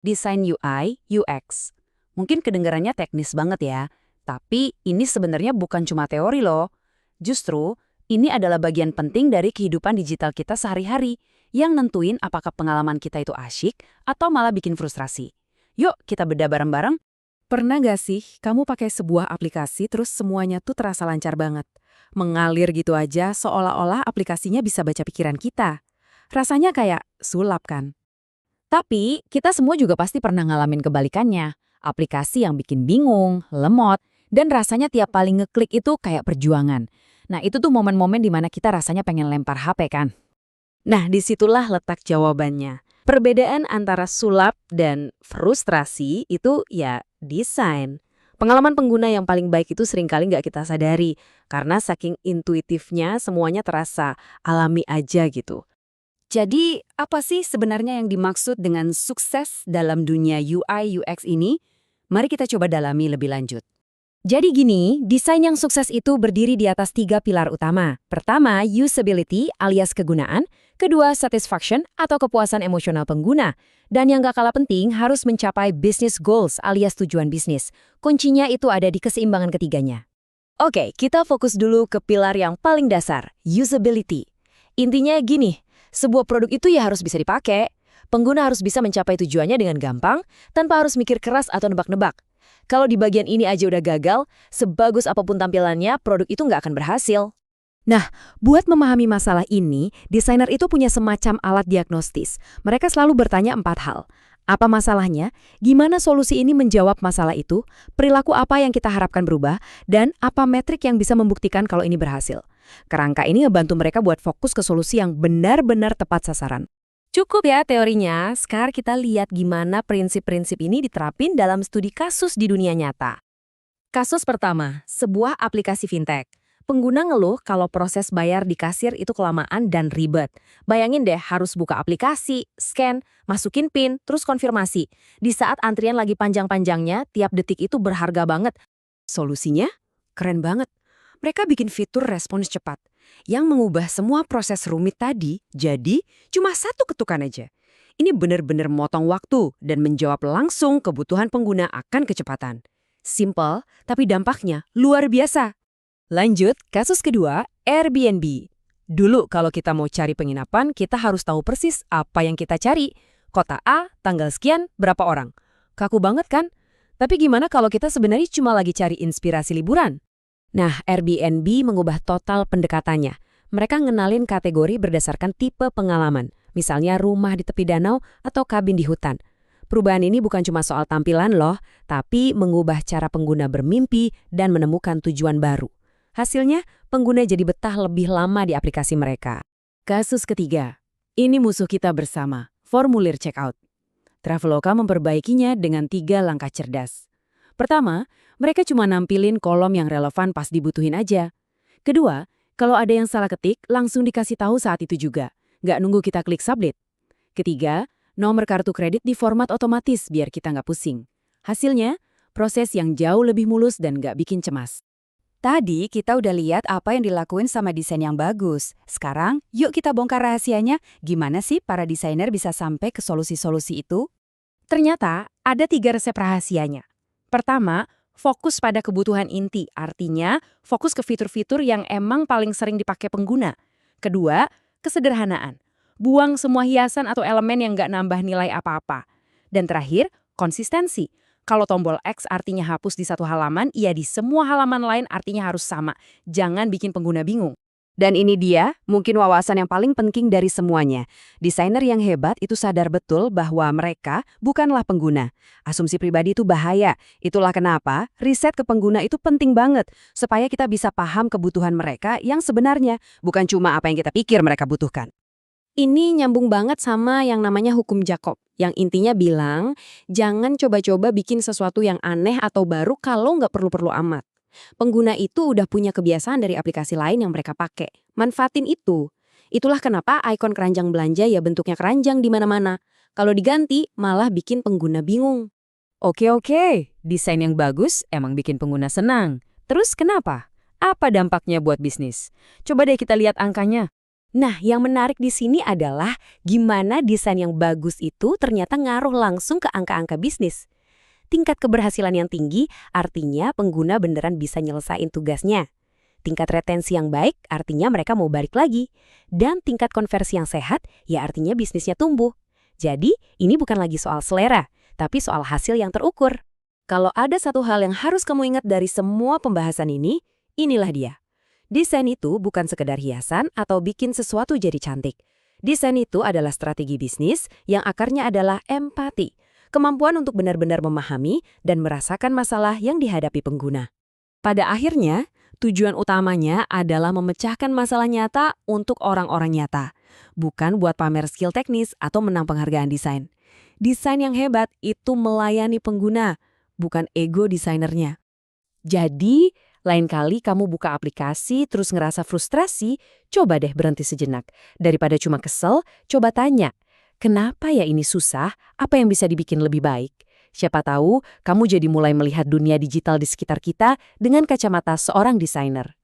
Desain UI, UX. Mungkin kedengarannya teknis banget ya, tapi ini sebenarnya bukan cuma teori loh. Justru, ini adalah bagian penting dari kehidupan digital kita sehari-hari yang nentuin apakah pengalaman kita itu asyik atau malah bikin frustrasi. Yuk, kita bedah bareng-bareng. Pernah gak sih kamu pakai sebuah aplikasi terus semuanya tuh terasa lancar banget? Mengalir gitu aja seolah-olah aplikasinya bisa baca pikiran kita. Rasanya kayak sulap kan? Tapi, kita semua juga pasti pernah ngalamin kebalikannya. Aplikasi yang bikin bingung, lemot, dan rasanya tiap kali ngeklik itu kayak perjuangan. Nah, itu tuh momen-momen dimana kita rasanya pengen lempar HP kan? Nah, disitulah letak jawabannya. Perbedaan antara sulap dan frustrasi itu ya desain. Pengalaman pengguna yang paling baik itu seringkali nggak kita sadari, karena saking intuitifnya semuanya terasa alami aja gitu. Jadi, apa sih sebenarnya yang dimaksud dengan sukses dalam dunia UI UX ini? Mari kita coba dalami lebih lanjut. Jadi gini, desain yang sukses itu berdiri di atas 3 pilar utama. Pertama, usability alias kegunaan. Kedua, satisfaction atau kepuasan emosional pengguna. Dan yang gak kalah penting, harus mencapai business goals alias tujuan bisnis. Kuncinya itu ada di keseimbangan ketiganya. Oke, kita fokus dulu ke pilar yang paling dasar, usability. Intinya gini, sebuah produk itu ya harus bisa dipakai. Pengguna harus bisa mencapai tujuannya dengan gampang, tanpa harus mikir keras atau nebak-nebak. Kalau di bagian ini aja udah gagal, sebagus apapun tampilannya, produk itu nggak akan berhasil. Nah, buat memahami masalah ini, desainer itu punya semacam alat diagnostis. Mereka selalu bertanya 4 hal. Apa masalahnya? Gimana solusi ini menjawab masalah itu? Perilaku apa yang kita harapkan berubah? Dan apa metrik yang bisa membuktikan kalau ini berhasil? Kerangka ini ngebantu mereka buat fokus ke solusi yang benar-benar tepat sasaran. Cukup ya teorinya, sekarang kita lihat gimana prinsip-prinsip ini diterapin dalam studi kasus di dunia nyata. Kasus pertama, sebuah aplikasi fintech. Pengguna ngeluh kalau proses bayar di kasir itu kelamaan dan ribet. Bayangin deh harus buka aplikasi, scan, masukin PIN, terus konfirmasi. Di saat antrian lagi panjang-panjangnya, tiap detik itu berharga banget. Solusinya? Keren banget. Mereka bikin fitur respons cepat yang mengubah semua proses rumit tadi jadi cuma satu ketukan aja. Ini benar-benar motong waktu dan menjawab langsung kebutuhan pengguna akan kecepatan. Simple, tapi dampaknya luar biasa. Lanjut, kasus kedua, Airbnb. Dulu kalau kita mau cari penginapan, kita harus tahu persis apa yang kita cari. Kota A, tanggal sekian, berapa orang. Kaku banget kan? Tapi gimana kalau kita sebenarnya cuma lagi cari inspirasi liburan? Nah, Airbnb mengubah total pendekatannya. Mereka ngenalin kategori berdasarkan tipe pengalaman, misalnya rumah di tepi danau atau kabin di hutan. Perubahan ini bukan cuma soal tampilan loh, tapi mengubah cara pengguna bermimpi dan menemukan tujuan baru. Hasilnya, pengguna jadi betah lebih lama di aplikasi mereka. Kasus ketiga, ini musuh kita bersama, formulir checkout. Traveloka memperbaikinya dengan 3 langkah cerdas. Pertama, mereka cuma nampilin kolom yang relevan pas dibutuhin aja. Kedua, kalau ada yang salah ketik, langsung dikasih tahu saat itu juga. Nggak nunggu kita klik submit. Ketiga, nomor kartu kredit di format otomatis biar kita nggak pusing. Hasilnya, proses yang jauh lebih mulus dan nggak bikin cemas. Tadi kita udah lihat apa yang dilakuin sama desain yang bagus. Sekarang, yuk kita bongkar rahasianya. Gimana sih para desainer bisa sampai ke solusi-solusi itu? Ternyata, ada 3 resep rahasianya. Pertama, fokus pada kebutuhan inti, artinya fokus ke fitur-fitur yang emang paling sering dipakai pengguna. Kedua, kesederhanaan. Buang semua hiasan atau elemen yang nggak nambah nilai apa-apa. Dan terakhir, konsistensi. Kalau tombol X artinya hapus di satu halaman, ya di semua halaman lain artinya harus sama. Jangan bikin pengguna bingung. Dan ini dia, mungkin wawasan yang paling penting dari semuanya. Desainer yang hebat itu sadar betul bahwa mereka bukanlah pengguna. Asumsi pribadi itu bahaya. Itulah kenapa riset ke pengguna itu penting banget. Supaya kita bisa paham kebutuhan mereka yang sebenarnya, bukan cuma apa yang kita pikir mereka butuhkan. Ini nyambung banget sama yang namanya hukum Jacob, yang intinya bilang, jangan coba-coba bikin sesuatu yang aneh atau baru kalau nggak perlu-perlu amat. Pengguna itu udah punya kebiasaan dari aplikasi lain yang mereka pakai. Manfaatin itu. Itulah kenapa ikon keranjang belanja ya bentuknya keranjang di mana-mana. Kalau diganti, malah bikin pengguna bingung. Oke, desain yang bagus emang bikin pengguna senang. Terus kenapa? Apa dampaknya buat bisnis? Coba deh kita lihat angkanya. Nah, yang menarik di sini adalah gimana desain yang bagus itu ternyata ngaruh langsung ke angka-angka bisnis. Tingkat keberhasilan yang tinggi artinya pengguna beneran bisa nyelesain tugasnya. Tingkat retensi yang baik artinya mereka mau balik lagi. Dan tingkat konversi yang sehat ya artinya bisnisnya tumbuh. Jadi, ini bukan lagi soal selera, tapi soal hasil yang terukur. Kalau ada satu hal yang harus kamu ingat dari semua pembahasan ini, inilah dia. Desain itu bukan sekedar hiasan atau bikin sesuatu jadi cantik. Desain itu adalah strategi bisnis yang akarnya adalah empati, kemampuan untuk benar-benar memahami dan merasakan masalah yang dihadapi pengguna. Pada akhirnya, tujuan utamanya adalah memecahkan masalah nyata untuk orang-orang nyata, bukan buat pamer skill teknis atau menang penghargaan desain. Desain yang hebat itu melayani pengguna, bukan ego desainernya. Jadi, lain kali kamu buka aplikasi terus ngerasa frustrasi, coba deh berhenti sejenak. Daripada cuma kesel, coba tanya, kenapa ya ini susah? Apa yang bisa dibikin lebih baik? Siapa tahu kamu jadi mulai melihat dunia digital di sekitar kita dengan kacamata seorang desainer.